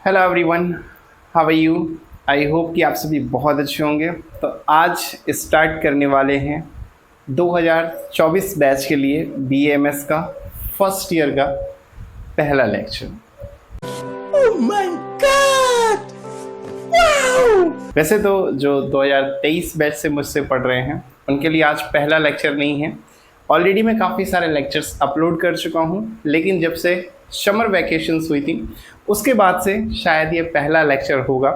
Hello everyone, how are you. I hope कि आप सभी बहुत अच्छे होंगे। तो आज स्टार्ट करने वाले हैं 2024 बैच के लिए बीएमएस का फर्स्ट ईयर का पहला lecture. Oh my God! Wow! वैसे तो जो 2023 बैच से मुझसे पढ़ रहे हैं उनके लिए आज पहला लेक्चर नहीं है। ऑलरेडी मैं काफ़ी सारे लेक्चर्स अपलोड कर चुका हूँ, लेकिन जब से समर वैकेशंस हुई थी उसके बाद से शायद ये पहला लेक्चर होगा।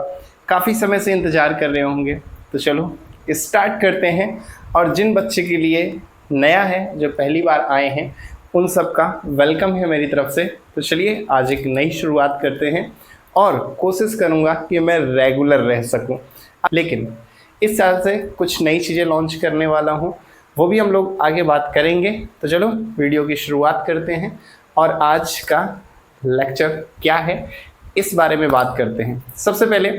काफ़ी समय से इंतज़ार कर रहे होंगे, तो चलो स्टार्ट करते हैं। और जिन बच्चे के लिए नया है, जो पहली बार आए हैं, उन सब का वेलकम है मेरी तरफ से। तो चलिए आज एक नई शुरुआत करते हैं और कोशिश करूँगा कि मैं रेगुलर रह सकूँ। लेकिन इस साल से कुछ नई चीज़ें लॉन्च करने वाला हूँ, वो भी हम लोग आगे बात करेंगे। तो चलो वीडियो की शुरुआत करते हैं और आज का लेक्चर क्या है इस बारे में बात करते हैं। सबसे पहले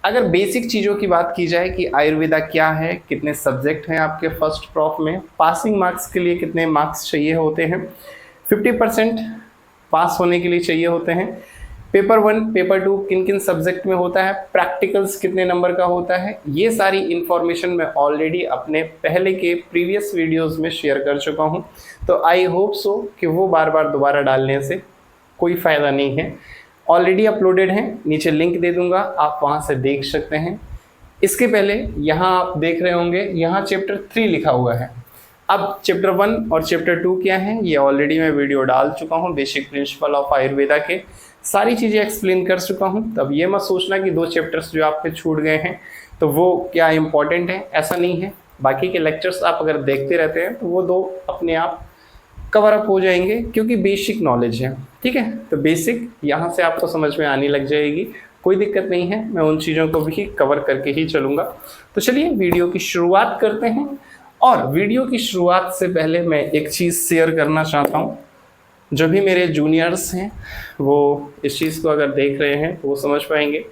अगर बेसिक चीज़ों की बात की जाए कि आयुर्वेदा क्या है, कितने सब्जेक्ट हैं आपके फर्स्ट प्रॉफ में, पासिंग मार्क्स के लिए कितने मार्क्स चाहिए होते हैं, 50% पास होने के लिए चाहिए होते हैं, पेपर 1 पेपर 2 किन किन सब्जेक्ट में होता है, प्रैक्टिकल्स कितने नंबर का होता है, ये सारी इन्फॉर्मेशन मैं ऑलरेडी अपने पहले के प्रीवियस वीडियोस में शेयर कर चुका हूँ। तो आई होप सो कि वो बार बार दोबारा डालने से कोई फ़ायदा नहीं है। ऑलरेडी अपलोडेड हैं, नीचे लिंक दे दूंगा, आप वहाँ से देख सकते हैं। इसके पहले यहाँ आप देख रहे होंगे, यहाँ चैप्टर 3 लिखा हुआ है। अब चैप्टर 1 और चैप्टर 2 क्या है ये ऑलरेडी मैं वीडियो डाल चुका हूँ। बेसिक प्रिंसिपल ऑफ आयुर्वेदा के सारी चीज़ें एक्सप्लेन कर चुका हूँ। तब ये मत सोचना कि 2 चैप्टर्स जो आपके छूट गए हैं तो वो क्या इंपॉर्टेंट है, ऐसा नहीं है। बाकी के लेक्चर्स आप अगर देखते रहते हैं तो वो 2 अपने आप कवर अप हो जाएंगे, क्योंकि बेसिक नॉलेज है। ठीक है, तो बेसिक यहाँ से आपको समझ में आने लग जाएगी, कोई दिक्कत नहीं है। मैं उन चीज़ों को भी कवर करके ही चलूँगा। तो चलिए वीडियो की शुरुआत करते हैं। और वीडियो की शुरुआत से पहले मैं एक चीज़ शेयर करना चाहता हूँ। जो भी मेरे जूनियर्स हैं वो इस चीज़ को अगर देख रहे हैं तो वो समझ पाएंगे।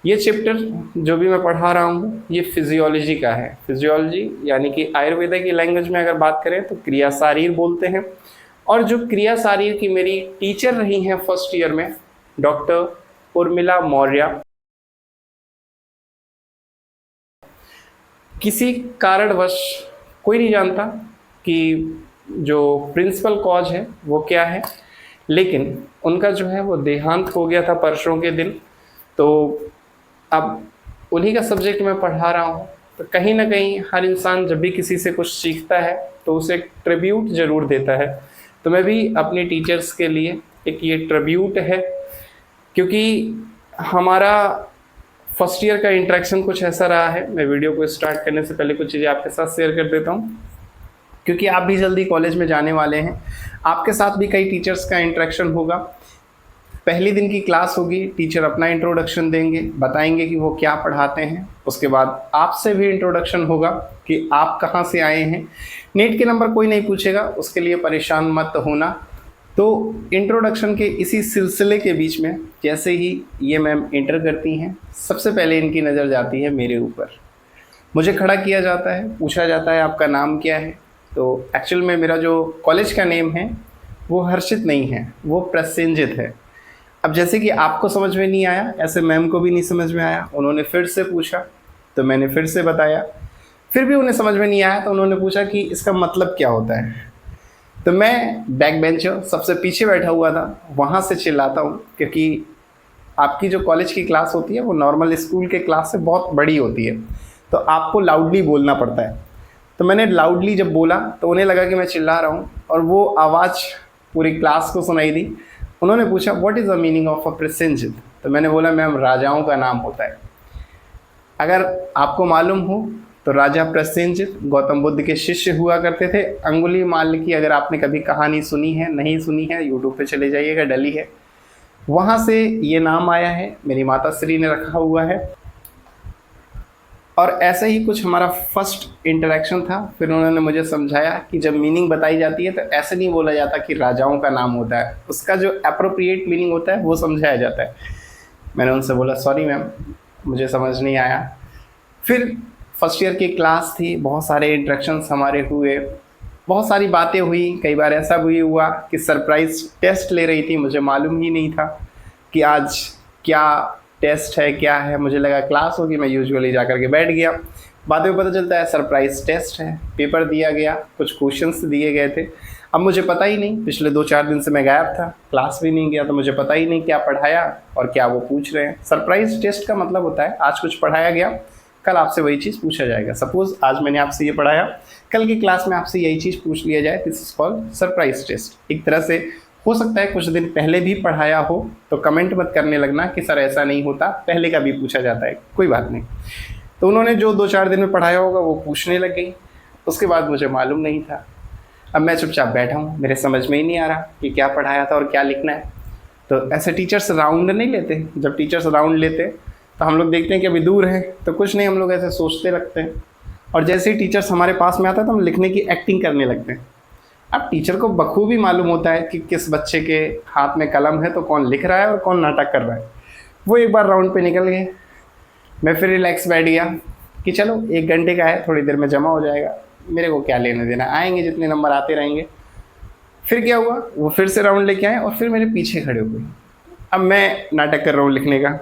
ये चैप्टर जो भी मैं पढ़ा रहा हूँ ये फिजियोलॉजी का है। फिजियोलॉजी यानी कि आयुर्वेदा की लैंग्वेज में अगर बात करें तो क्रिया शारीर बोलते हैं। और जो क्रिया शारीर की मेरी टीचर रही हैं फर्स्ट ईयर में, डॉक्टर उर्मिला मौर्य, किसी कारणवश कोई नहीं जानता कि जो प्रिंसिपल कॉज है वो क्या है, लेकिन उनका जो है वो देहांत हो गया था परसों के दिन। तो अब उन्हीं का सब्जेक्ट मैं पढ़ा रहा हूँ। तो कहीं ना कहीं हर इंसान जब भी किसी से कुछ सीखता है तो उसे एक ट्रिब्यूट ज़रूर देता है। तो मैं भी अपने टीचर्स के लिए एक ये ट्रिब्यूट है, क्योंकि हमारा फर्स्ट ईयर का इंटरेक्शन कुछ ऐसा रहा है। मैं वीडियो को स्टार्ट करने से पहले कुछ चीज़ें आपके साथ शेयर कर देता हूँ, क्योंकि आप भी जल्दी कॉलेज में जाने वाले हैं। आपके साथ भी कई टीचर्स का इंटरेक्शन होगा। पहले दिन की क्लास होगी, टीचर अपना इंट्रोडक्शन देंगे, बताएंगे कि वो क्या पढ़ाते हैं। उसके बाद आपसे भी इंट्रोडक्शन होगा कि आप कहाँ से आए हैं। नीट के नंबर कोई नहीं पूछेगा, उसके लिए परेशान मत होना। तो इंट्रोडक्शन के इसी सिलसिले के बीच में जैसे ही ये मैम इंटर करती हैं, सबसे पहले इनकी नज़र जाती है मेरे ऊपर। मुझे खड़ा किया जाता है, पूछा जाता है आपका नाम क्या है। तो एक्चुअल में मेरा जो कॉलेज का नेम है वो हर्षित नहीं है, वो प्रसेंजित है। अब जैसे कि आपको समझ में नहीं आया, ऐसे मैम को भी नहीं समझ में आया। उन्होंने फिर से पूछा तो मैंने फिर से बताया, फिर भी उन्हें समझ में नहीं आया तो उन्होंने पूछा कि इसका मतलब क्या होता है। तो मैं बैक बेंचर सबसे पीछे बैठा हुआ था, वहाँ से चिल्लाता हूँ, क्योंकि आपकी जो कॉलेज की क्लास होती है वो नॉर्मल स्कूल के क्लास से बहुत बड़ी होती है, तो आपको लाउडली बोलना पड़ता है। तो मैंने लाउडली जब बोला तो उन्हें लगा कि मैं चिल्ला रहा हूँ, और वो आवाज़ पूरी क्लास को सुनाई दी। उन्होंने पूछा what is the meaning of a Prasenjit. तो मैंने बोला मैम राजाओं का नाम होता है। अगर आपको मालूम हो तो राजा प्रसेंजित गौतम बुद्ध के शिष्य हुआ करते थे। अंगुलीमाल की अगर आपने कभी कहानी सुनी है, नहीं सुनी है, यूट्यूब पे चले जाइएगा, डली है, वहाँ से ये नाम आया है, मेरी माता श्री ने रखा हुआ है। और ऐसा ही कुछ हमारा फर्स्ट इंटरेक्शन था। फिर उन्होंने मुझे समझाया कि जब मीनिंग बताई जाती है तो ऐसे नहीं बोला जाता कि राजाओं का नाम होता है, उसका जो अप्रोप्रिएट मीनिंग होता है वो समझाया जाता है। मैंने उनसे बोला सॉरी मैम, मुझे समझ नहीं आया। फिर फर्स्ट ईयर की क्लास थी, बहुत सारे इंटरेक्शंस हमारे हुए, बहुत सारी बातें हुई। कई बार ऐसा भी हुआ कि सरप्राइज़ टेस्ट ले रही थी, मुझे मालूम ही नहीं था कि आज क्या टेस्ट है क्या है, मुझे लगा क्लास होगी, मैं यूजुअली जा कर के बैठ गया। बाद में पता चलता है सरप्राइज टेस्ट है, पेपर दिया गया, कुछ क्वेश्चंस दिए गए थे। अब मुझे पता ही नहीं, पिछले 2-4 दिन से मैं गायब था, क्लास भी नहीं गया, तो मुझे पता ही नहीं क्या पढ़ाया और क्या वो पूछ रहे हैं। सरप्राइज टेस्ट का मतलब होता है आज कुछ पढ़ाया गया, कल आपसे वही चीज़ पूछा जाएगा। सपोज आज मैंने आपसे ये पढ़ाया, कल की क्लास में आपसे यही चीज़ पूछ लिया जाए, this is called surprise test. एक तरह से हो सकता है कुछ दिन पहले भी पढ़ाया हो, तो कमेंट मत करने लगना कि सर ऐसा नहीं होता, पहले का भी पूछा जाता है, कोई बात नहीं। तो उन्होंने जो 2-4 दिन में पढ़ाया होगा वो पूछने लग गई। उसके बाद मुझे मालूम नहीं था, अब मैं चुपचाप बैठा हूँ, मेरे समझ में ही नहीं आ रहा कि क्या पढ़ाया था और क्या लिखना है। तो ऐसे टीचर्स राउंड नहीं लेते, जब टीचर्स राउंड लेते तो हम लोग देखते हैं कि अभी दूर है, तो कुछ नहीं, हम लोग ऐसे सोचते लगते हैं, और जैसे ही टीचर्स हमारे पास में आता है तो हम लिखने की एक्टिंग करने लगते हैं। अब टीचर को बखूबी मालूम होता है कि किस बच्चे के हाथ में कलम है तो कौन लिख रहा है और कौन नाटक कर रहा है। वो एक बार राउंड पे निकल गए, मैं फिर रिलैक्स बैठ गया कि चलो 1 घंटे का है, थोड़ी देर में जमा हो जाएगा, मेरे को क्या लेना देना, आएंगे जितने नंबर आते रहेंगे। फिर क्या हुआ, वो फिर से राउंड लेके आए और फिर मेरे पीछे खड़े हो गए। अब मैं नाटक कर रहा हूँ लिखने का।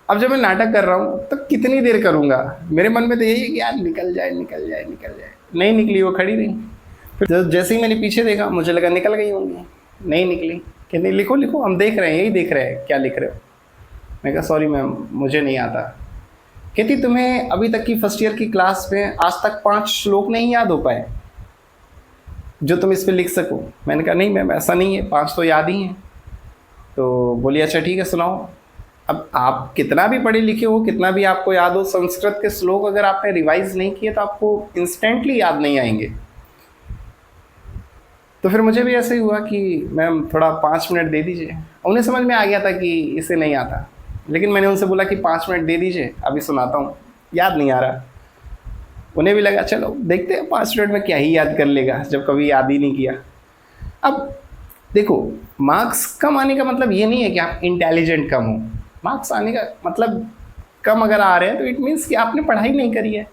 अब जब मैं नाटक कर रहा हूँ तो कितनी देर करूँगा, मेरे मन में तो यही है कि यार निकल जाए निकल जाए निकल जाए। नहीं निकली, वो खड़ी रही। फिर जैसे ही मैंने पीछे देखा, मुझे लगा निकल गई होंगी, नहीं निकली। कि नहीं, लिखो लिखो, हम देख रहे हैं, यही देख रहे हैं क्या लिख रहे हो। मैं कहा सॉरी मैम, मुझे नहीं आता। कहती तुम्हें अभी तक की फर्स्ट ईयर की क्लास में आज तक 5 श्लोक नहीं याद हो पाए जो तुम इस पर लिख सको। मैंने कहा नहीं मैम ऐसा नहीं है, 5 तो याद ही हैं। तो बोली अच्छा ठीक है सुनाओ। अब आप कितना भी पढ़े लिखे हो, कितना भी आपको याद हो, संस्कृत के श्लोक अगर आपने रिवाइज नहीं किए तो आपको इंस्टेंटली याद नहीं आएंगे। तो फिर मुझे भी ऐसे ही हुआ कि मैम थोड़ा 5 मिनट दे दीजिए। उन्हें समझ में आ गया था कि इसे नहीं आता, लेकिन मैंने उनसे बोला कि 5 मिनट दे दीजिए, अभी सुनाता हूँ, याद नहीं आ रहा। उन्हें भी लगा चलो देखते हैं 5 मिनट में क्या ही याद कर लेगा जब कभी याद ही नहीं किया। अब देखो, मार्क्स कम आने का मतलब ये नहीं है कि आप इंटेलिजेंट कम हो। मार्क्स आने का मतलब कम अगर आ रहे हैं तो इट मीन्स कि आपने पढ़ाई नहीं करी है।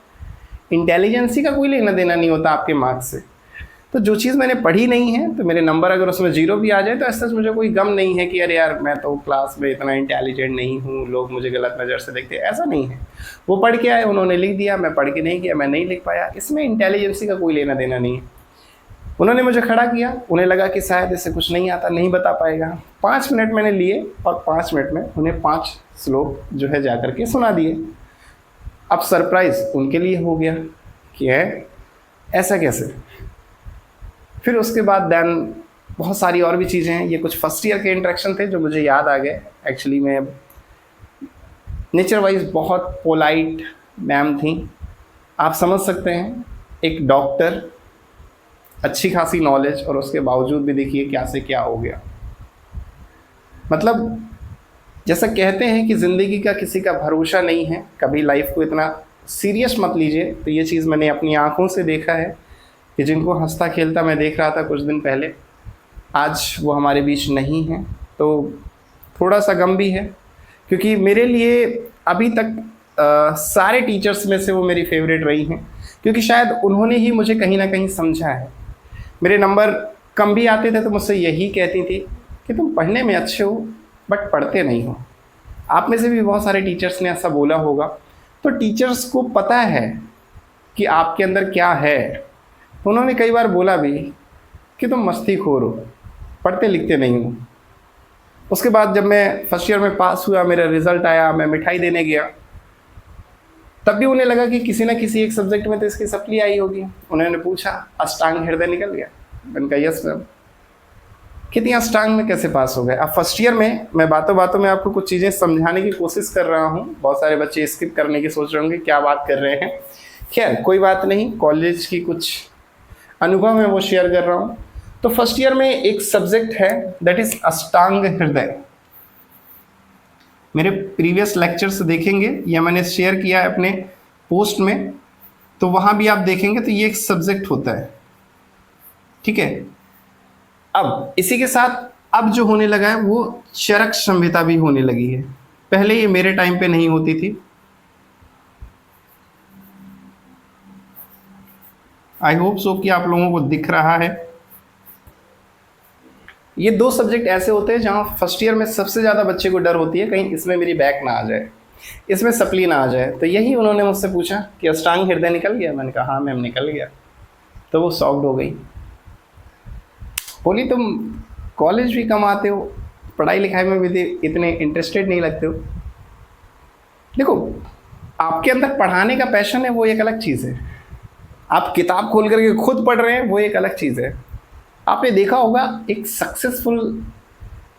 इंटेलिजेंसी का कोई लेना देना नहीं होता आपके मार्क्स से। तो जो चीज़ मैंने पढ़ी नहीं है तो मेरे नंबर अगर उसमें 0 भी आ जाए तो ऐसा मुझे कोई गम नहीं है कि अरे यार मैं तो क्लास में इतना इंटेलिजेंट नहीं हूँ, लोग मुझे गलत नज़र से देखते हैं, ऐसा नहीं है। वो पढ़ के आए, उन्होंने लिख दिया, मैं पढ़ के नहीं किया, मैं नहीं लिख पाया, इसमें इंटेलिजेंसी का कोई लेना देना नहीं है। उन्होंने मुझे खड़ा किया, उन्हें लगा कि शायद इससे कुछ नहीं आता, नहीं बता पाएगा। 5 मिनट मैंने लिए और 5 मिनट में उन्हें 5 श्लोक जो है जा करके सुना दिए। अब सरप्राइज़ उनके लिए हो गया कि है ऐसा कैसे। फिर उसके बाद देन बहुत सारी और भी चीज़ें हैं। ये कुछ फर्स्ट ईयर के इंटरेक्शन थे जो मुझे याद आ गए। एक्चुअली मैं नेचर वाइज बहुत पोलाइट मैम थी, आप समझ सकते हैं। एक डॉक्टर, अच्छी खासी नॉलेज, और उसके बावजूद भी देखिए क्या से क्या हो गया। मतलब जैसा कहते हैं कि ज़िंदगी का किसी का भरोसा नहीं है, कभी लाइफ को इतना सीरियस मत लीजिए। तो ये चीज़ मैंने अपनी आंखों से देखा है कि जिनको हंसता खेलता मैं देख रहा था कुछ दिन पहले, आज वो हमारे बीच नहीं है। तो थोड़ा सा गम भी है, क्योंकि मेरे लिए अभी तक सारे टीचर्स में से वो मेरी फेवरेट रही हैं, क्योंकि शायद उन्होंने ही मुझे कहीं ना कहीं समझा है। मेरे नंबर कम भी आते थे तो मुझसे यही कहती थी कि तुम पढ़ने में अच्छे हो बट पढ़ते नहीं हो। आप में से भी बहुत सारे टीचर्स ने ऐसा बोला होगा। तो टीचर्स को पता है कि आपके अंदर क्या है। तो उन्होंने कई बार बोला भी कि तुम मस्तीखोर हो, पढ़ते लिखते नहीं हो। उसके बाद जब मैं फर्स्ट ईयर में पास हुआ, मेरा रिजल्ट आया, मैं मिठाई देने गया, तब भी उन्हें लगा कि किसी ना किसी एक सब्जेक्ट में तो इसकी सप्ली आई होगी। उन्होंने पूछा अष्टांग हृदय निकल गया। मैंने कहा यस मैम। कितनी अष्टांग में कैसे पास हो गए। अब फर्स्ट ईयर में मैं बातों बातों में आपको कुछ चीज़ें समझाने की कोशिश कर रहा हूँ। बहुत सारे बच्चे स्किप करने की सोच रहे होंगे क्या बात कर रहे हैं। खैर कोई बात नहीं, कॉलेज की कुछ अनुभव है वो शेयर कर रहा हूँ। तो फर्स्ट ईयर में एक सब्जेक्ट है दैट इज अष्टांग हृदय। मेरे प्रीवियस लेक्चर्स देखेंगे या मैंने शेयर किया है अपने पोस्ट में, तो वहाँ भी आप देखेंगे तो ये एक सब्जेक्ट होता है, ठीक है। अब इसी के साथ अब जो होने लगा है वो चरक संहिता भी होने लगी है। पहले ये मेरे टाइम पे नहीं होती थी। आई होप सो कि आप लोगों को दिख रहा है। ये 2 सब्जेक्ट ऐसे होते हैं जहाँ फर्स्ट ईयर में सबसे ज़्यादा बच्चे को डर होती है कहीं इसमें मेरी बैक ना आ जाए, इसमें सप्ली ना आ जाए। तो यही उन्होंने मुझसे पूछा कि अष्टांग हृदय निकल गया? मैंने कहा हाँ मैम निकल गया। तो वो शॉक्ड हो गई, बोली तुम कॉलेज भी कम आते हो, पढ़ाई लिखाई में भी इतने इंटरेस्टेड नहीं लगते हो। देखो आपके अंदर पढ़ाने का पैशन है वो एक अलग चीज़ है, आप किताब खोल करके खुद पढ़ रहे हैं वो एक अलग चीज़ है। आपने देखा होगा एक सक्सेसफुल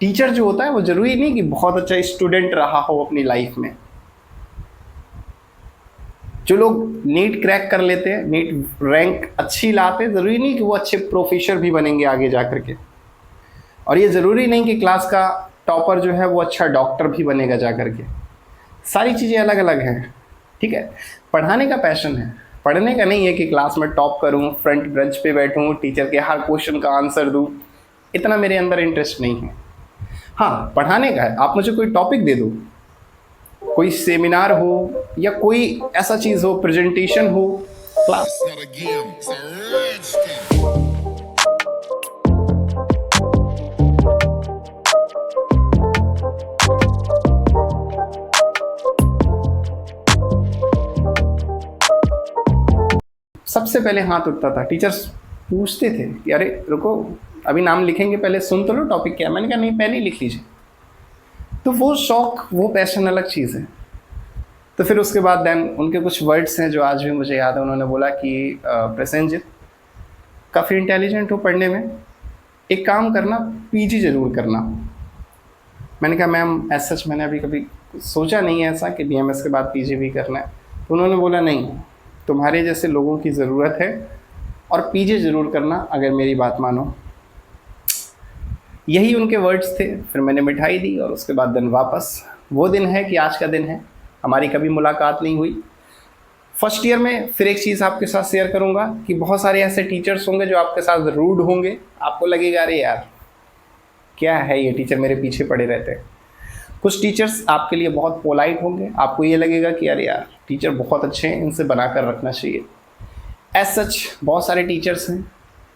टीचर जो होता है वो ज़रूरी नहीं कि बहुत अच्छा स्टूडेंट रहा हो अपनी लाइफ में। जो लोग नीट क्रैक कर लेते हैं, नीट रैंक अच्छी लाते हैं, ज़रूरी नहीं कि वो अच्छे प्रोफेसर भी बनेंगे आगे जा कर के, और ये ज़रूरी नहीं कि क्लास का टॉपर जो है वो अच्छा डॉक्टर भी बनेगा जा कर के। सारी चीज़ें अलग अलग हैं, ठीक है। पढ़ाने का पैशन है, पढ़ने का नहीं है कि क्लास में टॉप करूं, फ्रंट बेंच पे बैठूं, टीचर के हर क्वेश्चन का आंसर दूं, इतना मेरे अंदर इंटरेस्ट नहीं है। हाँ पढ़ाने का है, आप मुझे कोई टॉपिक दे दो, कोई सेमिनार हो या कोई ऐसा चीज़ हो, प्रेजेंटेशन हो, क्लास। सबसे पहले हाथ उठता था, टीचर्स पूछते थे कि अरे रुको अभी नाम लिखेंगे, पहले सुन तो लो टॉपिक क्या। मैंने कहा नहीं पहले ही लिख लीजिए। तो वो शौक, वो पैशन अलग चीज़ है। तो फिर उसके बाद देन उनके कुछ वर्ड्स हैं जो आज भी मुझे याद है। उन्होंने बोला कि प्रसेनजीत काफ़ी इंटेलिजेंट हो पढ़ने में, एक काम करना पीजी ज़रूर करना। मैंने कहा मैम एज सच मैंने अभी कभी सोचा नहीं है ऐसा कि बीएमएस के बाद पीजी भी करना है। तो उन्होंने बोला नहीं, तुम्हारे जैसे लोगों की ज़रूरत है और पीजी ज़रूर करना अगर मेरी बात मानो। यही उनके वर्ड्स थे। फिर मैंने मिठाई दी और उसके बाद दिन वापस। वो दिन है कि आज का दिन है, हमारी कभी मुलाकात नहीं हुई। फर्स्ट ईयर में फिर एक चीज़ आपके साथ शेयर करूंगा कि बहुत सारे ऐसे टीचर्स होंगे जो आपके साथ रूड होंगे, आपको लगेगा अरे यार क्या है ये टीचर मेरे पीछे पड़े रहते हैं। कुछ टीचर्स आपके लिए बहुत पोलाइट होंगे, आपको ये लगेगा कि अरे यार टीचर बहुत अच्छे हैं, इनसे बना कर रखना चाहिए। एज सच बहुत सारे टीचर्स हैं।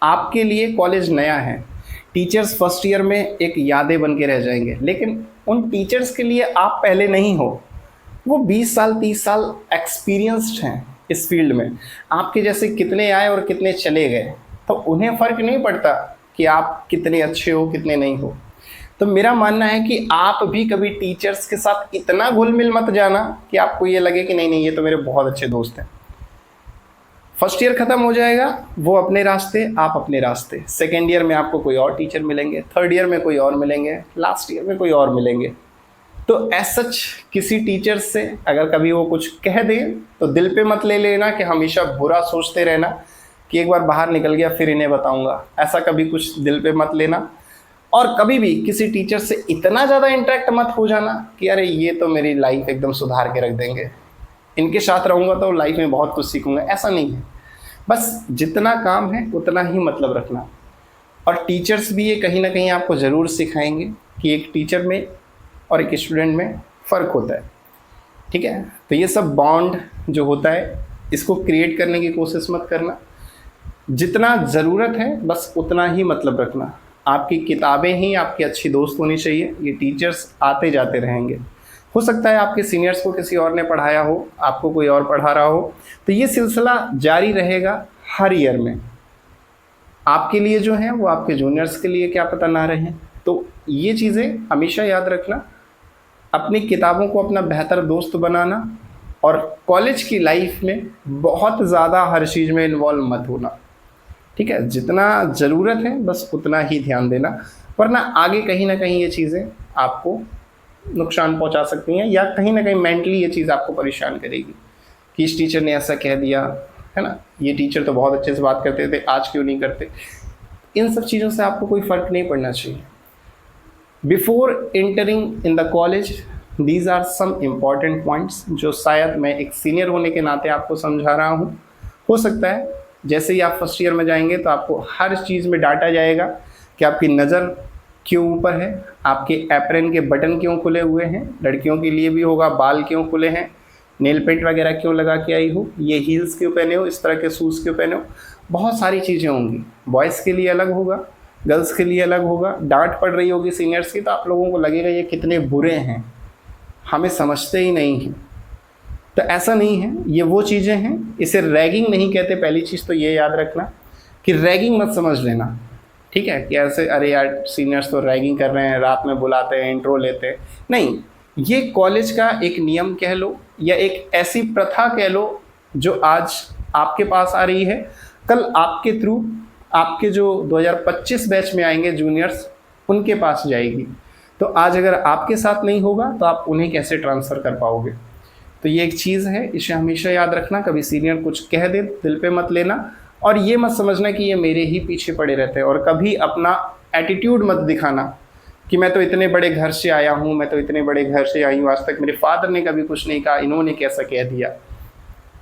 आपके लिए कॉलेज नया है, टीचर्स फर्स्ट ईयर में एक यादें बन के रह जाएंगे, लेकिन उन टीचर्स के लिए आप पहले नहीं हो, वो 20 साल 30 साल एक्सपीरियंस्ड हैं इस फील्ड में। आपके जैसे कितने आए और कितने चले गए, तो उन्हें फ़र्क नहीं पड़ता कि आप कितने अच्छे हो कितने नहीं हो। तो मेरा मानना है कि आप भी कभी टीचर्स के साथ इतना घुल मिल मत जाना कि आपको ये लगे कि नहीं नहीं ये तो मेरे बहुत अच्छे दोस्त हैं। फर्स्ट ईयर ख़त्म हो जाएगा, वो अपने रास्ते आप अपने रास्ते। सेकेंड ईयर में आपको कोई और टीचर मिलेंगे, थर्ड ईयर में कोई और मिलेंगे, लास्ट ईयर में कोई और मिलेंगे। तो एज सच किसी टीचर से अगर कभी वो कुछ कह दें तो दिल पे मत ले लेना कि हमेशा बुरा सोचते रहना कि एक बार बाहर निकल गया फिर इन्हें बताऊंगा, ऐसा कभी कुछ दिल पे मत लेना। और कभी भी किसी टीचर से इतना ज़्यादा इंटरेक्ट मत हो जाना कि अरे ये तो मेरी लाइफ एकदम सुधार के रख देंगे, इनके साथ रहूँगा तो लाइफ में बहुत कुछ सीखूंगा, ऐसा नहीं है। बस जितना काम है उतना ही मतलब रखना। और टीचर्स भी ये कहीं ना कहीं आपको ज़रूर सिखाएंगे कि एक टीचर में और एक स्टूडेंट में फ़र्क होता है, ठीक है। तो ये सब बॉन्ड जो होता है इसको क्रिएट करने की कोशिश मत करना, जितना ज़रूरत है बस उतना ही मतलब रखना। आपकी किताबें ही आपकी अच्छी दोस्त होनी चाहिए, ये टीचर्स आते जाते रहेंगे। हो सकता है आपके सीनियर्स को किसी और ने पढ़ाया हो, आपको कोई और पढ़ा रहा हो, तो ये सिलसिला जारी रहेगा हर ईयर में। आपके लिए जो है वो आपके जूनियर्स के लिए क्या पता ना रहे। तो ये चीज़ें हमेशा याद रखना, अपनी किताबों को अपना बेहतर दोस्त बनाना, और कॉलेज की लाइफ में बहुत ज़्यादा हर चीज़ में इन्वॉल्व मत होना, ठीक है। जितना ज़रूरत है बस उतना ही ध्यान देना, वरना आगे कहीं ना कहीं ये चीज़ें आपको नुकसान पहुंचा सकती हैं, या कहीं ना कहीं मेंटली ये चीज़ आपको परेशान करेगी कि इस टीचर ने ऐसा कह दिया है ना, ये टीचर तो बहुत अच्छे से बात करते थे आज क्यों नहीं करते। इन सब चीज़ों से आपको कोई फ़र्क नहीं पड़ना चाहिए। Before entering in the college these are some important points जो शायद मैं एक सीनियर होने के नाते आपको समझा रहा हूँ। हो सकता है जैसे ही आप फर्स्ट ईयर में जाएंगे तो आपको हर चीज़ में डांटा जाएगा कि आपकी नज़र क्यों ऊपर है, आपके एप्रन के बटन क्यों खुले हुए हैं, लड़कियों के लिए भी होगा बाल क्यों खुले हैं, नेल पेंट वगैरह क्यों लगा के आई हो, ये हील्स क्यों पहने हो, इस तरह के शूज़ क्यों पहने हो, बहुत सारी चीज़ें होंगी। बॉयज़ के लिए अलग होगा, गर्ल्स के लिए अलग होगा। डांट पड़ रही होगी सीनियर्स की तो आप लोगों को लगेगा ये कितने बुरे हैं, हमें समझते ही नहीं हैं। तो ऐसा नहीं है, ये वो चीज़ें हैं, इसे रैगिंग नहीं कहते। पहली चीज़ तो ये याद रखना कि रैगिंग मत समझ लेना, ठीक है, कि ऐसे अरे यार सीनियर्स तो रैगिंग कर रहे हैं, रात में बुलाते हैं, इंट्रो लेते हैं। नहीं, ये कॉलेज का एक नियम कह लो या एक ऐसी प्रथा कह लो जो आज आपके पास आ रही है, कल आपके थ्रू आपके जो 2025 बैच में आएंगे जूनियर्स, उनके पास जाएगी। तो आज अगर आपके साथ नहीं होगा तो आप उन्हें कैसे ट्रांसफ़र कर पाओगे। तो ये एक चीज़ है, इसे हमेशा याद रखना। कभी सीनियर कुछ कह दे दिल पे मत लेना, और ये मत समझना कि ये मेरे ही पीछे पड़े रहते हैं। और कभी अपना एटीट्यूड मत दिखाना कि मैं तो इतने बड़े घर से आया हूँ, मैं तो इतने बड़े घर से आई हूँ, आज तक मेरे फादर ने कभी कुछ नहीं कहा, इन्होंने कैसा कह दिया।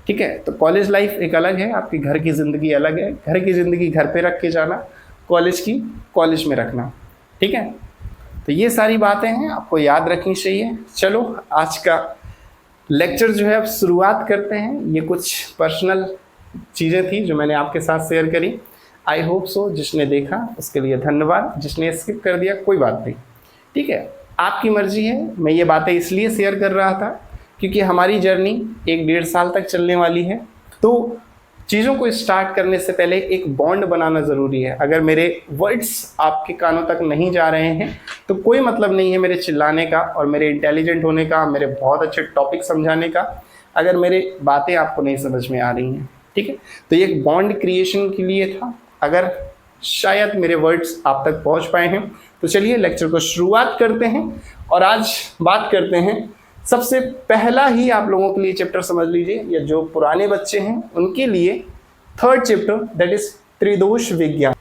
ठीक है, तो कॉलेज लाइफ एक अलग है, आपकी घर की ज़िंदगी अलग है। घर की ज़िंदगी घर पे रख के जाना, कॉलेज की कॉलेज में रखना। ठीक है, तो ये सारी बातें हैं, आपको याद रखनी चाहिए। चलो आज का लेक्चर जो है अब शुरुआत करते हैं। ये कुछ पर्सनल चीज़ें थी जो मैंने आपके साथ शेयर करी। आई होप सो जिसने देखा उसके लिए धन्यवाद, जिसने स्किप कर दिया कोई बात नहीं, ठीक है, आपकी मर्जी है। मैं ये बातें इसलिए शेयर कर रहा था क्योंकि हमारी जर्नी 1-1.5 साल तक चलने वाली है। तो चीज़ों को स्टार्ट करने से पहले एक बॉन्ड बनाना ज़रूरी है। अगर मेरे वर्ड्स आपके कानों तक नहीं जा रहे हैं तो कोई मतलब नहीं है मेरे चिल्लाने का और मेरे इंटेलिजेंट होने का, मेरे बहुत अच्छे टॉपिक समझाने का, अगर मेरे बातें आपको नहीं समझ में आ रही हैं। ठीक है, तो ये एक बॉन्ड क्रिएशन के लिए था। अगर शायद मेरे वर्ड्स आप तक पहुंच पाए हैं तो चलिए लेक्चर को शुरुआत करते हैं। और आज बात करते हैं, सबसे पहला ही आप लोगों के लिए चैप्टर समझ लीजिए, या जो पुराने बच्चे हैं उनके लिए 3rd चैप्टर, दैट इज त्रिदोष विज्ञान।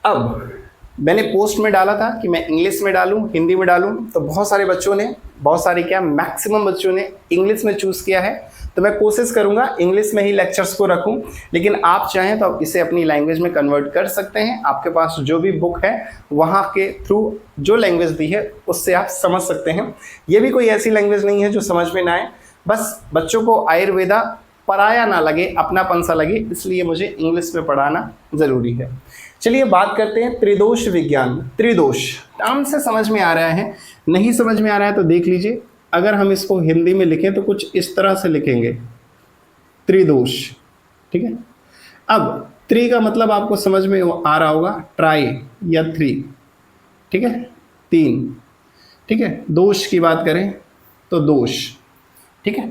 अब मैंने पोस्ट में डाला था कि मैं इंग्लिश में डालूं, हिंदी में डालूं, तो बहुत सारे बच्चों ने, बहुत सारे क्या मैक्सिमम बच्चों ने इंग्लिश में चूज़ किया है। तो मैं कोशिश करूंगा इंग्लिश में ही लेक्चर्स को रखूं, लेकिन आप चाहें तो आप इसे अपनी लैंग्वेज में कन्वर्ट कर सकते हैं। आपके पास जो भी बुक है वहाँ के थ्रू जो लैंग्वेज दी है उससे आप समझ सकते हैं। ये भी कोई ऐसी लैंग्वेज नहीं है जो समझ में ना आए, बस बच्चों को आयुर्वेदा पराया ना लगे, अपनापन सा लगे, इसलिए मुझे इंग्लिश में पढ़ाना ज़रूरी है। चलिए बात करते हैं त्रिदोष विज्ञान। त्रिदोष नाम से समझ में आ रहा है, नहीं समझ में आ रहा है तो देख लीजिए। अगर हम इसको हिंदी में लिखें तो कुछ इस तरह से लिखेंगे, त्रिदोष। ठीक है, अब त्रि का मतलब आपको समझ में आ रहा होगा, ट्राई या 3, ठीक है, 3। ठीक है, दोष की बात करें तो दोष। ठीक है,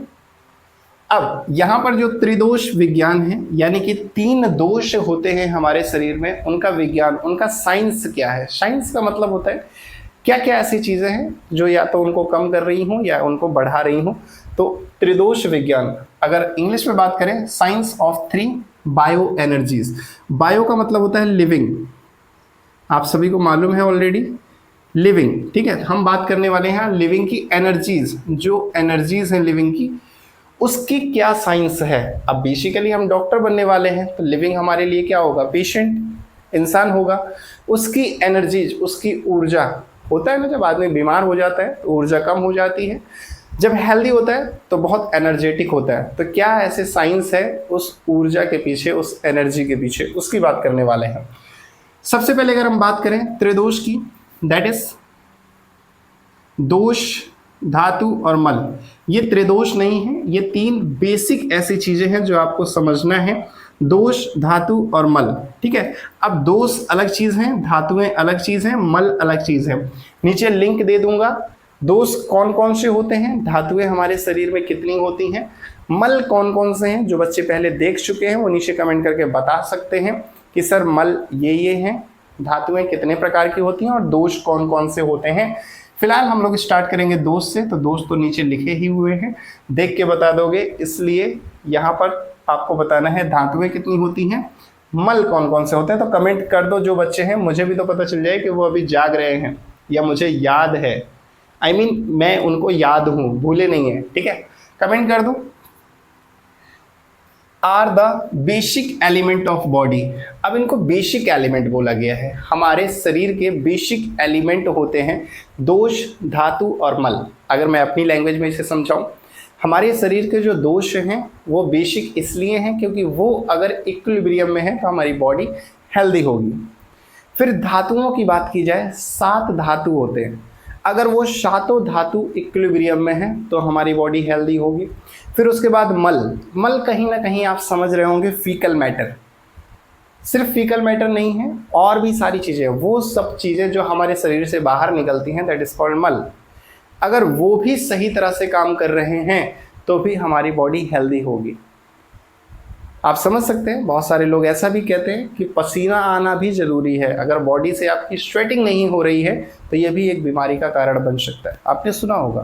अब यहाँ पर जो त्रिदोष विज्ञान है, यानी कि 3 दोष होते हैं हमारे शरीर में, उनका विज्ञान, उनका साइंस क्या है। साइंस का मतलब होता है क्या क्या ऐसी चीज़ें हैं जो या तो उनको कम कर रही हूँ या उनको बढ़ा रही हूँ। तो त्रिदोष विज्ञान, अगर इंग्लिश में बात करें, science of 3 bio energies. Bio का मतलब होता है लिविंग, आप सभी को मालूम है ऑलरेडी, लिविंग। ठीक है, हम बात करने वाले हैं लिविंग की एनर्जीज, जो एनर्जीज हैं लिविंग की, उसकी क्या साइंस है। अब बेसिकली हम डॉक्टर बनने वाले हैं तो लिविंग हमारे लिए क्या होगा, पेशेंट, इंसान होगा। उसकी एनर्जीज, उसकी ऊर्जा होता है ना, जब आदमी बीमार हो जाता है तो ऊर्जा कम हो जाती है, जब हेल्दी होता है तो बहुत एनर्जेटिक होता है। तो क्या ऐसे साइंस है उस ऊर्जा के पीछे, उस एनर्जी के पीछे, उसकी बात करने वाले हैं। सबसे पहले अगर हम बात करें त्रिदोष की, दैट इज दोष, धातु और मल। ये त्रिदोष नहीं है, ये 3 बेसिक ऐसी चीजें हैं जो आपको समझना है, दोष, धातु और मल। ठीक है, अब दोष अलग चीज है, धातुएं अलग चीज है, मल अलग चीज है। नीचे लिंक दे दूंगा, दोष कौन कौन से होते हैं, धातुएं हमारे शरीर में कितनी होती हैं, मल कौन कौन से हैं। जो बच्चे पहले देख चुके हैं वो नीचे कमेंट करके बता सकते हैं कि सर मल ये हैं, धातुएं कितने प्रकार की होती हैं और दोष कौन कौन से होते हैं। फिलहाल हम लोग स्टार्ट करेंगे दोष से, तो दोष तो नीचे लिखे ही हुए हैं, देख के बता दोगे, इसलिए यहाँ पर आपको बताना है धातुएं कितनी होती हैं, मल कौन कौन से होते हैं। तो कमेंट कर दो जो बच्चे हैं, मुझे भी तो पता चल जाए कि वो अभी जाग रहे हैं या मुझे याद है, I mean, मैं उनको याद हूँ, भूले नहीं है। ठीक है, कमेंट कर दो। Are the basic element of body. अब इनको बेसिक एलिमेंट बोला गया है, हमारे शरीर के बेसिक एलिमेंट होते हैं दोष, धातु और मल। अगर मैं अपनी लैंग्वेज में इसे समझाऊं, हमारे शरीर के जो दोष हैं वो बेसिक इसलिए हैं क्योंकि वो अगर इक्विलिब्रियम में है तो हमारी बॉडी हेल्दी होगी। फिर धातुओं की बात की जाए, 7 धातु होते हैं। अगर वो 7 धातु इक्विलिब्रियम में है तो हमारी बॉडी हेल्दी होगी। फिर उसके बाद मल कहीं ना कहीं आप समझ रहे होंगे फीकल मैटर। सिर्फ फीकल मैटर नहीं है, और भी सारी चीज़ें, वो सब चीज़ें जो हमारे शरीर से बाहर निकलती हैं, दैट इज कॉल्ड मल। अगर वो भी सही तरह से काम कर रहे हैं तो भी हमारी बॉडी हेल्दी होगी। आप समझ सकते हैं, बहुत सारे लोग ऐसा भी कहते हैं कि पसीना आना भी ज़रूरी है। अगर बॉडी से आपकी स्वेटिंग नहीं हो रही है तो ये भी एक बीमारी का कारण बन सकता है, आपने सुना होगा।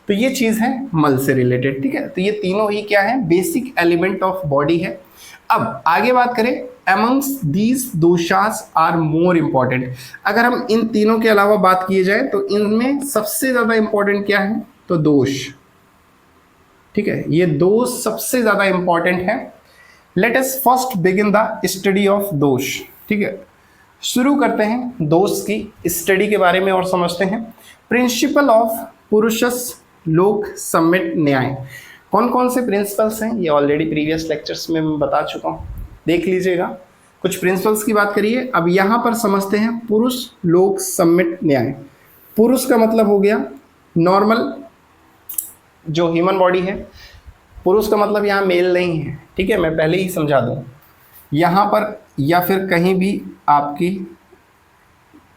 तो ये चीज़ है मल से रिलेटेड, ठीक है। तो ये तीनों ही क्या है, बेसिक एलिमेंट ऑफ बॉडी है। अब आगे बात करें, amongst these doshas are more important. अगर हम इन तीनों के अलावा बात किए जाए तो इनमें सबसे ज़्यादा इम्पॉर्टेंट क्या है, तो दोष, ठीक है। ये दोष सबसे ज़्यादा इम्पॉर्टेंट है। Let us first begin the study of दोष, ठीक है। शुरू करते हैं दोष की स्टडी के बारे में और समझते हैं। प्रिंसिपल ऑफ पुरुषस लोक सम्मित न्याय। कौन कौन से प्रिंसिपल्स हैं, ये ऑलरेडी प्रीवियस लेक्चर्स में मैं बता चुका हूँ, देख लीजिएगा। कुछ प्रिंसिपल्स की बात करिए। अब यहाँ पर समझते हैं पुरुष लोक सम्मित न्याय। पुरुष का मतलब हो गया नॉर्मल जो ह्यूमन बॉडी है। पुरुष का मतलब यहाँ मेल नहीं है, ठीक है, मैं पहले ही समझा दूँ। यहाँ पर या फिर कहीं भी आपकी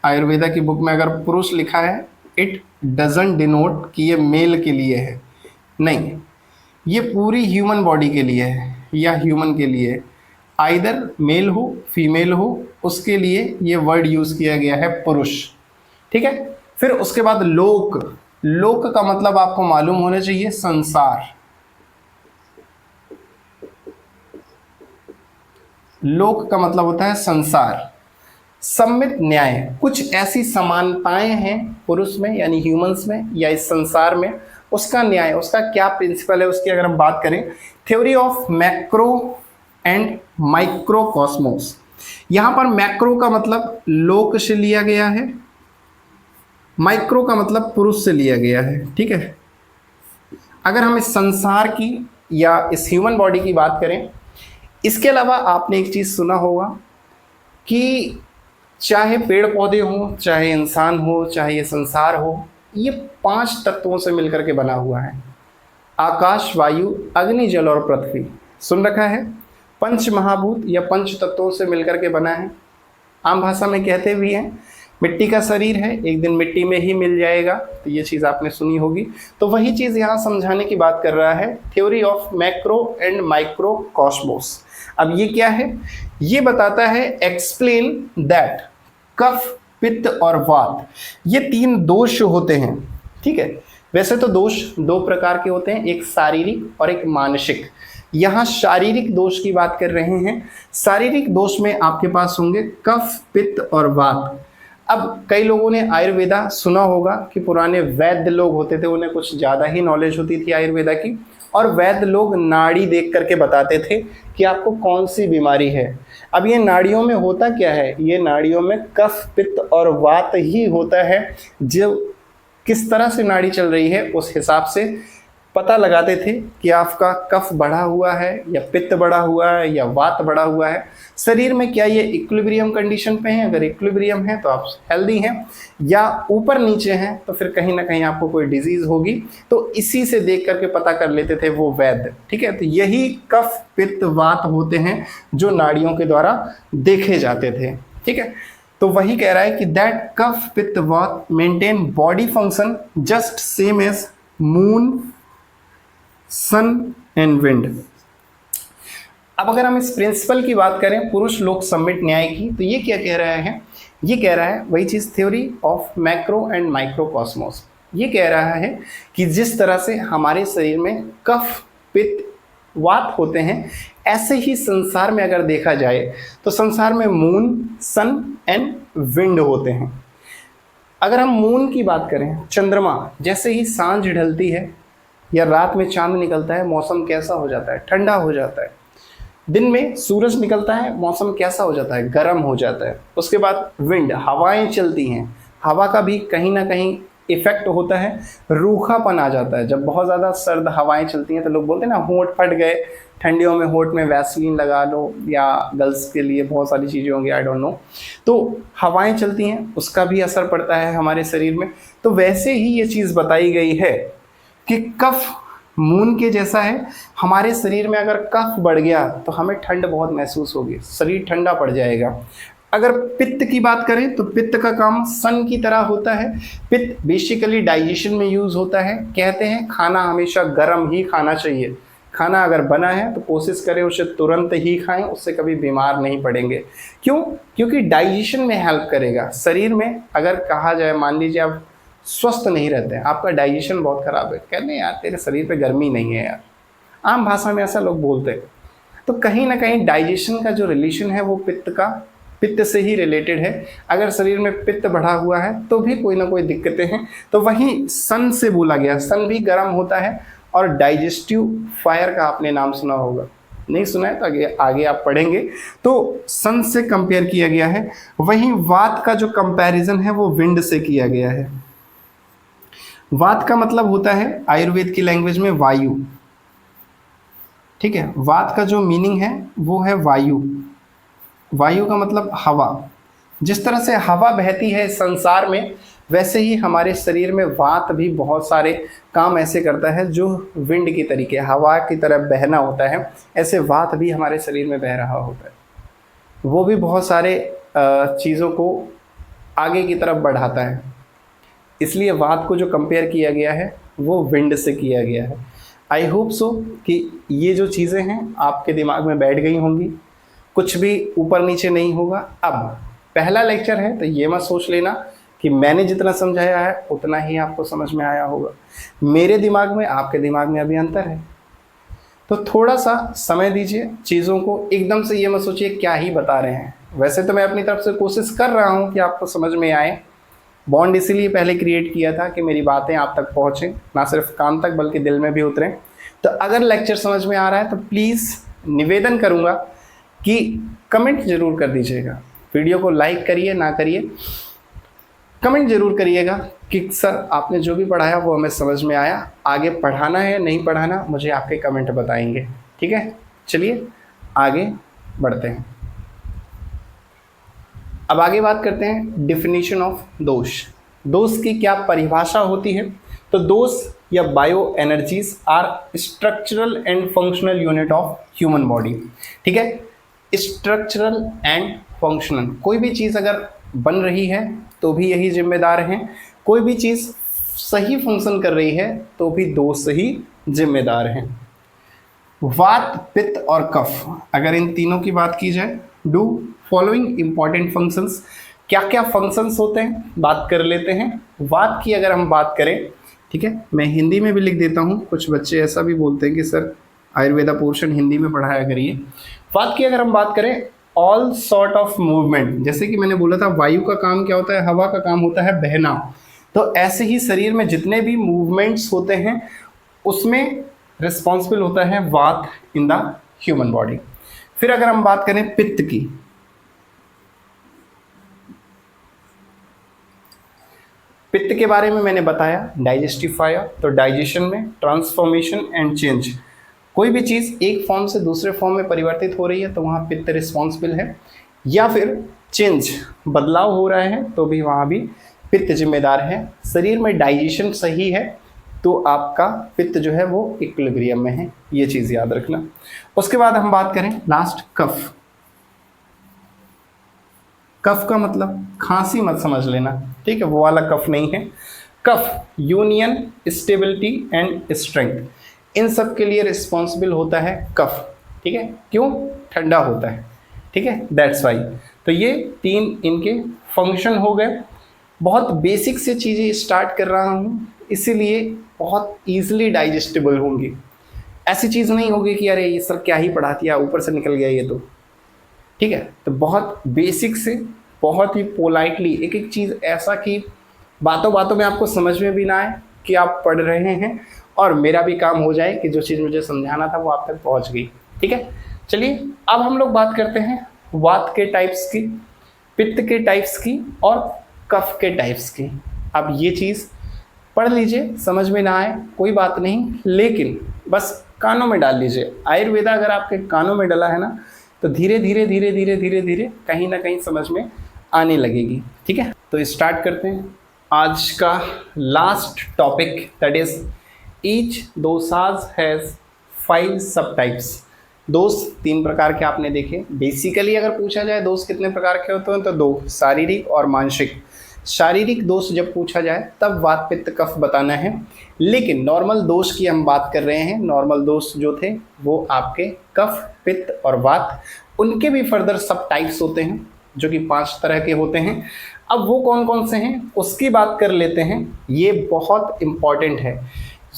आयुर्वेदा की बुक में अगर पुरुष लिखा है, इट डजंट डिनोट कि ये मेल के लिए है, नहीं, ये पूरी ह्यूमन बॉडी के लिए है या ह्यूमन के लिए, आइदर मेल हो फीमेल हो, उसके लिए ये वर्ड यूज़ किया गया है पुरुष, ठीक है। फिर उसके बाद लोक। लोक का मतलब आपको मालूम होना चाहिए संसार। लोक का मतलब होता है संसार। सम्मित न्याय, कुछ ऐसी समानताएं हैं पुरुष में यानी ह्यूमंस में या इस संसार में, उसका न्याय, उसका क्या प्रिंसिपल है, उसकी अगर हम बात करें, theory of macro and micro Cosmos. यहाँ पर मैक्रो का मतलब लोक से लिया गया है, माइक्रो का मतलब पुरुष से लिया गया है, ठीक है। अगर हम इस संसार की या इस ह्यूमन बॉडी की बात करें, इसके अलावा आपने एक चीज़ सुना होगा कि चाहे पेड़ पौधे हों, चाहे इंसान हो, चाहे ये संसार हो, ये 5 तत्वों से मिलकर के बना हुआ है। आकाश, वायु, अग्नि, जल और पृथ्वी। सुन रखा है, पंच महाभूत या पंच तत्वों से मिलकर के बना है। आम भाषा में कहते भी हैं मिट्टी का शरीर है, एक दिन मिट्टी में ही मिल जाएगा, तो ये चीज़ आपने सुनी होगी। तो वही चीज़ यहाँ समझाने की बात कर रहा है, theory of macro and micro Cosmos. अब ये क्या है, ये बताता है एक्सप्लेन दैट कफ, पित्त और वात, ये 3 दोष होते हैं, ठीक है। वैसे तो दोष 2 प्रकार के होते हैं, एक शारीरिक और एक मानसिक। यहाँ शारीरिक दोष की बात कर रहे हैं। शारीरिक दोष में आपके पास होंगे कफ, पित्त और वात। अब कई लोगों ने आयुर्वेदा सुना होगा कि पुराने वैद्य लोग होते थे, उन्हें कुछ ज़्यादा ही नॉलेज होती थी आयुर्वेदा की, और वैद्य लोग नाड़ी देख करके बताते थे कि आपको कौन सी बीमारी है। अब ये नाड़ियों में होता क्या है, ये नाड़ियों में कफ, पित्त और वात ही होता है। जो किस तरह से नाड़ी चल रही है उस हिसाब से पता लगाते थे कि आपका कफ बढ़ा हुआ है या पित्त बढ़ा हुआ है या वात बढ़ा हुआ है। शरीर में क्या ये इक्विलिब्रियम कंडीशन पे है, अगर इक्विलिब्रियम है तो आप हेल्दी हैं, या ऊपर नीचे हैं तो फिर कहीं ना कहीं आपको कोई डिजीज़ होगी। तो इसी से देख करके पता कर लेते थे वो वैद्य, ठीक है। तो यही कफ, पित्त, वात होते हैं जो नाड़ियों के द्वारा देखे जाते थे, ठीक है। तो वही कह रहा है कि that kapha, pitta, vata maintain body function just same as moon, sun and wind. अब अगर हम इस प्रिंसिपल की बात करें पुरुष लोक सम्मित न्याय की, तो ये क्या कह रहा है, ये कह रहा है वही चीज़, theory of macro and micro cosmos. ये कह रहा है कि जिस तरह से हमारे शरीर में कफ, पित्त, वात होते हैं, ऐसे ही संसार में अगर देखा जाए तो संसार में मून, सन एंड विंड होते हैं। अगर हम मून की बात करें, चंद्रमा, जैसे ही सांझ ढलती है या रात में चांद निकलता है, मौसम कैसा हो जाता है, ठंडा हो जाता है। दिन में सूरज निकलता है, मौसम कैसा हो जाता है, गर्म हो जाता है। उसके बाद विंड, हवाएं चलती हैं, हवा का भी कहीं ना कहीं इफेक्ट होता है, रूखापन आ जाता है। जब बहुत ज़्यादा सर्द हवाएं चलती हैं तो लोग बोलते हैं ना होंठ फट गए, ठंडियों में होंठ में वैसलीन लगा लो, या गर्ल्स के लिए बहुत सारी चीज़ें होंगी, आई डोंट नो। तो हवाएं चलती हैं, उसका भी असर पड़ता है हमारे शरीर में। तो वैसे ही ये चीज़ बताई गई है कि कफ मून के जैसा है। हमारे शरीर में अगर कफ बढ़ गया तो हमें ठंड बहुत महसूस होगी, शरीर ठंडा पड़ जाएगा। अगर पित्त की बात करें तो पित्त का काम सन की तरह होता है। पित्त बेसिकली डाइजेशन में यूज होता है। कहते हैं खाना हमेशा गर्म ही खाना चाहिए। खाना अगर बना है तो कोशिश करें उसे तुरंत ही खाएं, उससे कभी बीमार नहीं पड़ेंगे। क्यों? क्योंकि डाइजेशन में हेल्प करेगा। शरीर में अगर कहा जाए, मान लीजिए आप स्वस्थ नहीं रहते हैं, आपका डाइजेशन बहुत ख़राब है, कहते हैं यार तेरे शरीर पे गर्मी नहीं है यार, आम भाषा में ऐसा लोग बोलते हैं। तो कहीं ना कहीं डाइजेशन का जो रिलेशन है वो पित्त से ही रिलेटेड है। अगर शरीर में पित्त बढ़ा हुआ है तो भी कोई ना कोई दिक्कतें हैं। तो वहीं सन से बोला गया, सन भी गर्म होता है। और डाइजेस्टिव फायर का आपने नाम सुना होगा, नहीं सुना है तो आगे आप पढ़ेंगे। तो सन से कंपेयर किया गया है। वहीं वात का जो कंपैरिजन है वो विंड से किया गया है। वात का मतलब होता है आयुर्वेद की लैंग्वेज में वायु, ठीक है। वात का जो मीनिंग है वो है वायु। वायु का मतलब हवा। जिस तरह से हवा बहती है संसार में, वैसे ही हमारे शरीर में वात भी बहुत सारे काम ऐसे करता है जो विंड की तरीके, हवा की तरह बहना होता है। ऐसे वात भी हमारे शरीर में बह रहा होता है, वो भी बहुत सारे चीज़ों को आगे की तरफ बढ़ाता है। इसलिए वात को जो कंपेयर किया गया है वो विंड से किया गया है। आई होप सो कि ये जो चीज़ें हैं आपके दिमाग में बैठ गई होंगी, कुछ भी ऊपर नीचे नहीं होगा। अब पहला लेक्चर है तो ये मत सोच लेना कि मैंने जितना समझाया है उतना ही आपको समझ में आया होगा। मेरे दिमाग में आपके दिमाग में अभी अंतर है, तो थोड़ा सा समय दीजिए चीज़ों को। एकदम से ये मत सोचिए क्या ही बता रहे हैं। वैसे तो मैं अपनी तरफ से कोशिश कर रहा हूँ कि आपको समझ में आए। बॉन्ड इसीलिए पहले क्रिएट किया था कि मेरी बातें आप तक पहुँचें, ना सिर्फ कान तक बल्कि दिल में भी उतरें। तो अगर लेक्चर समझ में आ रहा है तो प्लीज़ निवेदन करूँगा कि कमेंट ज़रूर कर दीजिएगा। वीडियो को लाइक करिए ना करिए, कमेंट ज़रूर करिएगा कि सर आपने जो भी पढ़ाया वो हमें समझ में आया। आगे पढ़ाना है नहीं पढ़ाना मुझे आपके कमेंट बताएंगे, ठीक है। चलिए आगे बढ़ते हैं। अब आगे बात करते हैं डिफिनीशन ऑफ दोष। दोष की क्या परिभाषा होती है? तो दोष या bio energies are structural and functional unit of human body, ठीक है। स्ट्रक्चरल एंड फंक्शनल, कोई भी चीज़ अगर बन रही है तो भी यही जिम्मेदार हैं, कोई भी चीज़ सही फंक्शन कर रही है तो भी दोष ही जिम्मेदार हैं। वात, पित्त और कफ, अगर इन तीनों की बात की जाए, डू फॉलोइंग इंपॉर्टेंट फंक्शंस, क्या क्या फंक्शंस होते हैं बात कर लेते हैं। वात की अगर हम बात करें, ठीक है, मैं हिंदी में भी लिख देता हूँ, कुछ बच्चे ऐसा भी बोलते हैं कि सर आयुर्वेदा पोर्शन हिंदी में पढ़ाया करिए। वात की अगर हम बात करें, ऑल सॉर्ट ऑफ मूवमेंट, जैसे कि मैंने बोला था वायु का काम क्या होता है, हवा का काम होता है बहना। तो ऐसे ही शरीर में जितने भी मूवमेंट्स होते हैं उसमें रिस्पॉन्सिबल होता है वात इन द ह्यूमन बॉडी। फिर अगर हम बात करें पित्त की, पित्त के बारे में मैंने बताया डाइजेस्टिव फायर। तो डाइजेशन में ट्रांसफॉर्मेशन एंड चेंज, कोई भी चीज़ एक फॉर्म से दूसरे फॉर्म में परिवर्तित हो रही है तो वहाँ पित्त रिस्पॉन्सिबल है, या फिर चेंज बदलाव हो रहा है तो भी वहाँ भी पित्त जिम्मेदार है। शरीर में डाइजेशन सही है तो आपका पित्त जो है वो इक्विलिब्रियम में है, ये चीज़ याद रखना। उसके बाद हम बात करें लास्ट कफ। कफ का मतलब खांसी मत समझ लेना, ठीक है, वो वाला कफ नहीं है। कफ यूनियन, स्टेबिलिटी एंड स्ट्रेंथ, इन सब के लिए रिस्पॉन्सिबल होता है कफ, ठीक है। क्यों? ठंडा होता है, ठीक है, दैट्स वाई। तो ये तीन इनके फंक्शन हो गए। बहुत बेसिक से चीज़ें स्टार्ट कर रहा हूँ, इसीलिए बहुत ईजिली डाइजेस्टेबल होंगी। ऐसी चीज़ नहीं होगी कि अरे ये सर क्या ही पढ़ा दिया, ऊपर से निकल गया ये तो, ठीक है। तो बहुत बेसिक से बहुत ही पोलाइटली एक एक चीज़ ऐसा कि बातों बातों में आपको समझ में भी ना आए कि आप पढ़ रहे हैं, और मेरा भी काम हो जाए कि जो चीज़ मुझे समझाना था वो आप तक पहुंच गई, ठीक है। चलिए अब हम लोग बात करते हैं वात के टाइप्स की, पित्त के टाइप्स की और कफ के टाइप्स की। अब ये चीज़ पढ़ लीजिए, समझ में ना आए कोई बात नहीं, लेकिन बस कानों में डाल लीजिए। आयुर्वेदा अगर आपके कानों में डला है ना तो धीरे धीरे धीरे धीरे धीरे धीरे कहीं ना कहीं समझ में आने लगेगी। ठीक है, तो स्टार्ट करते हैं आज का last topic, that is each doshas has 5 सब टाइप्स। दोष 3 प्रकार के आपने देखे। बेसिकली अगर पूछा जाए दोष कितने प्रकार के होते हैं तो 2, शारीरिक और मानसिक। शारीरिक दोष जब पूछा जाए तब वात पित्त कफ बताना है, लेकिन नॉर्मल दोष की हम बात कर रहे हैं। नॉर्मल दोष जो थे वो आपके कफ पित्त और वात, उनके भी फर्दर सब टाइप्स होते हैं जो कि 5 तरह के होते हैं। अब वो कौन कौन से हैं उसकी बात कर लेते हैं। ये बहुत इम्पॉर्टेंट है।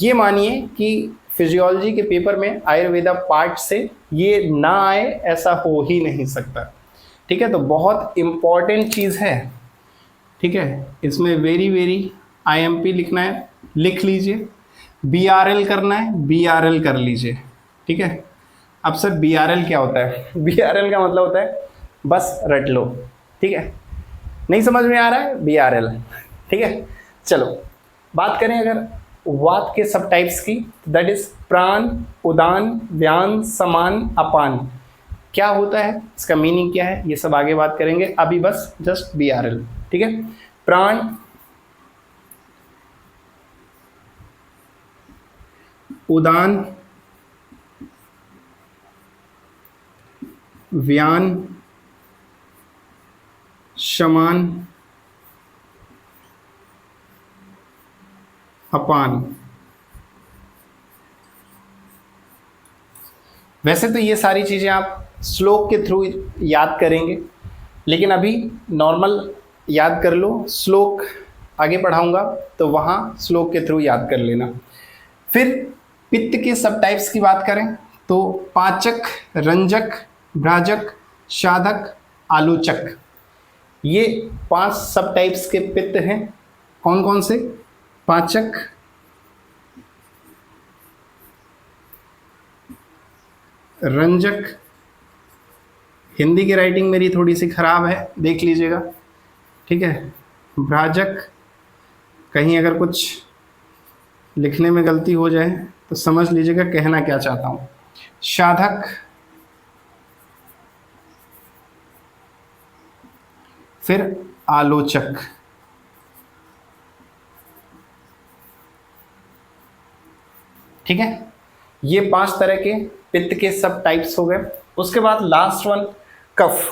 ये मानिए कि फिजियोलॉजी के पेपर में आयुर्वेदा पार्ट से ये ना आए ऐसा हो ही नहीं सकता। ठीक है, तो बहुत इम्पॉर्टेंट चीज़ है। ठीक है, इसमें वेरी IMP लिखना है, लिख लीजिए। BRL करना है, BRL कर लीजिए। ठीक है, अब सर BRL क्या होता है? BRL का मतलब होता है बस रट लो। ठीक है, नहीं समझ में आ रहा है BRL। ठीक है, चलो बात करें अगर वात के सब टाइप्स की, दैट इज प्राण, उदान, व्यान, समान, अपान। क्या होता है, इसका मीनिंग क्या है, ये सब आगे बात करेंगे। अभी बस जस्ट BRL। ठीक है, प्राण, उदान, व्यान, समान, अपान। वैसे तो ये सारी चीज़ें आप श्लोक के थ्रू याद करेंगे, लेकिन अभी नॉर्मल याद कर लो। श्लोक आगे पढ़ाऊंगा तो वहाँ श्लोक के थ्रू याद कर लेना। फिर पित्त के सब टाइप्स की बात करें तो पाचक, रंजक, भ्राजक, शाधक, आलोचक, ये 5 सब टाइप्स के पित्त हैं। कौन कौन से? पाचक, रंजक, हिंदी की राइटिंग मेरी थोड़ी सी ख़राब है, देख लीजिएगा। ठीक है, भ्राजक, कहीं अगर कुछ लिखने में गलती हो जाए तो समझ लीजिएगा कहना क्या चाहता हूँ। शाधक, फिर आलोचक। ठीक है, ये 5 तरह के पित्त के सब टाइप्स हो गए। उसके बाद लास्ट वन कफ।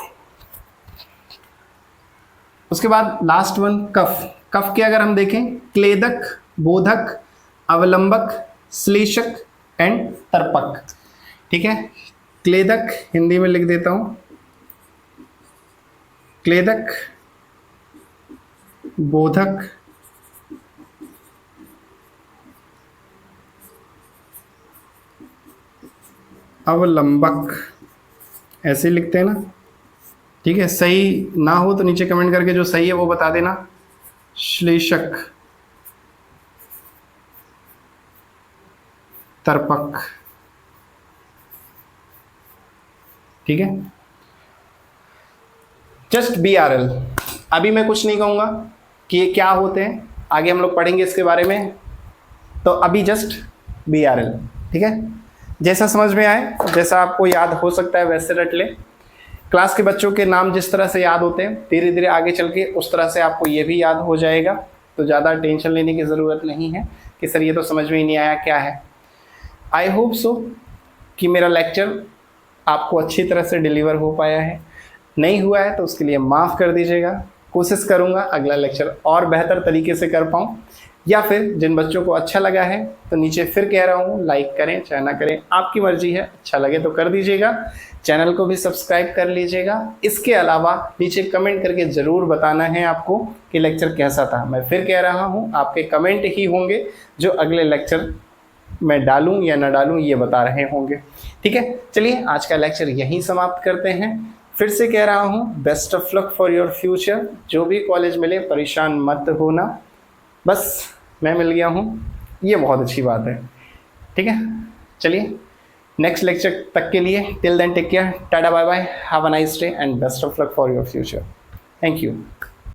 उसके बाद लास्ट वन कफ। कफ के अगर हम देखें, क्लेदक, बोधक, अवलंबक, श्लेषक एंड तर्पक। ठीक है, क्लेदक हिंदी में लिख देता हूं, क्लेदक, बोधक, अवलंबक, ऐसे लिखते हैं ना। ठीक है, सही ना हो तो नीचे कमेंट करके जो सही है वो बता देना। श्लेषक, तर्पक। ठीक है, जस्ट BRL। अभी मैं कुछ नहीं कहूंगा कि ये क्या होते हैं, आगे हम लोग पढ़ेंगे इसके बारे में। तो अभी जस्ट BRL। ठीक है, जैसा समझ में आए, जैसा आपको याद हो सकता है वैसे रट ले। क्लास के बच्चों के नाम जिस तरह से याद होते हैं, धीरे धीरे आगे चल के उस तरह से आपको ये भी याद हो जाएगा। तो ज़्यादा टेंशन लेने की ज़रूरत नहीं है कि सर ये तो समझ में ही नहीं आया क्या है। आई होप सो कि मेरा लेक्चर आपको अच्छी तरह से डिलीवर हो पाया है। नहीं हुआ है तो उसके लिए माफ़ कर दीजिएगा। कोशिश करूँगा अगला लेक्चर और बेहतर तरीके से कर पाऊँ, या फिर जिन बच्चों को अच्छा लगा है तो नीचे फिर कह रहा हूँ लाइक करें चाहे ना करें, आपकी मर्जी है। अच्छा लगे तो कर दीजिएगा, चैनल को भी सब्सक्राइब कर लीजिएगा। इसके अलावा नीचे कमेंट करके ज़रूर बताना है आपको कि लेक्चर कैसा था। मैं फिर कह रहा हूँ, आपके कमेंट ही होंगे जो अगले लेक्चर मैं डालूँ या ना डालूँ ये बता रहे होंगे। ठीक है, चलिए आज का लेक्चर यहीं समाप्त करते हैं। फिर से कह रहा हूँ, best of luck for your future. जो भी कॉलेज मिले परेशान मत होना, बस मैं मिल गया हूँ, ये बहुत अच्छी बात है। ठीक है, चलिए नेक्स्ट लेक्चर तक के लिए, till then take care, tata bye bye, have a nice day and best of luck for your future. Thank you.